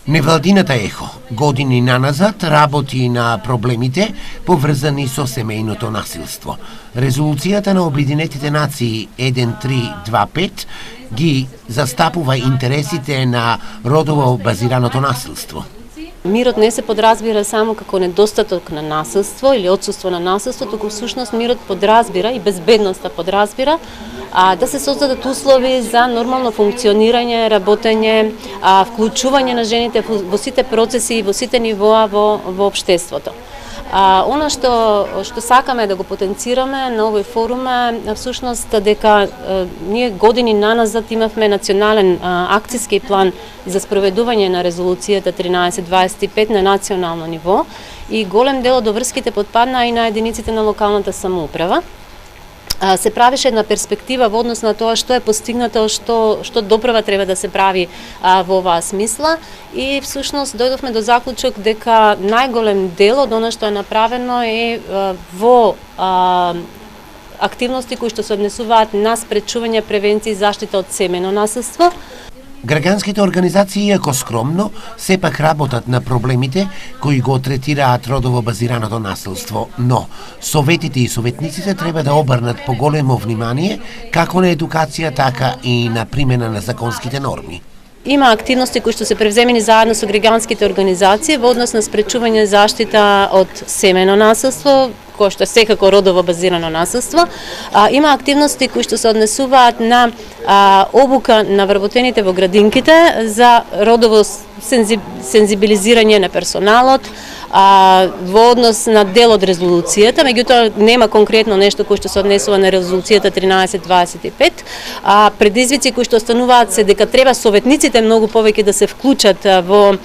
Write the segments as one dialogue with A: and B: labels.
A: Невладината ЕХО години наназад работи на проблемите поврзани со семејното насилство. Резолуцијата на Обединетите нации 1325 ги застапува интересите на родово базираното насилство.
B: Мирот не се подразбира само како недостаток на насилство или отсуство на насилство, туку всушност мирот подразбира и безбедноста подразбира да се создадат услови за нормално функционирање, работење, вклучување на жените во сите процеси и во сите нивоа во општеството. Она што сакаме да го потенцираме на овој форум е всушност дека ние години наназад имавме национален акцијски план за спроведување на резолуцијата 1325 на национално ниво и голем дел од врските потпаднаа и на единиците на локалната самоуправа. Се правеше една перспектива во однос на тоа што е постигнато, што доправа треба да се прави во оваа смисла и всушност дојдовме до заклучок дека најголем дел од она што е направено е во активности кои што се однесуваат на спречување, превенција и заштита од семејно насилство.
A: Граѓанските организации, иако скромно, сепак работат на проблемите кои го третираат родово базираното насилство, но советите и советниците треба да обрнат поголемо внимание како на едукација, така и на примена на законските норми.
B: Има активности кои што се превземени заедно со граѓанските организации во однос на спречување заштита од семејно насилство, кој што е секако родово базирано насилство. Има активности кои што се однесуваат на обука на вработените во градинките за родово сензибилизирање на персоналот, во однос на дел од резолуцијата, меѓутоа нема конкретно нешто кој што се однесува на резолуцијата 1325. Предизвици кои што остануваат се дека треба советниците многу повеќе да се вклучат во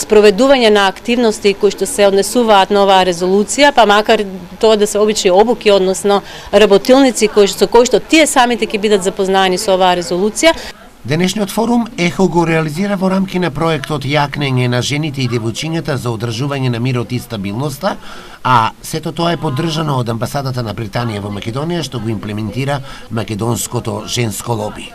B: спроведување на активности кои што се однесуваат на оваа резолуција, па макар тоа да се обични обуки, односно работилници со кои што тие самите ќе бидат запознаени со оваа резолуција.
A: Денешниот форум ЕХО го реализира во рамки на проектот Јакнење на жените и девојчињата за одржување на мирот и стабилноста, а сето тоа е поддржано од Амбасадата на Британија во Македонија, што го имплементира македонското женско лоби.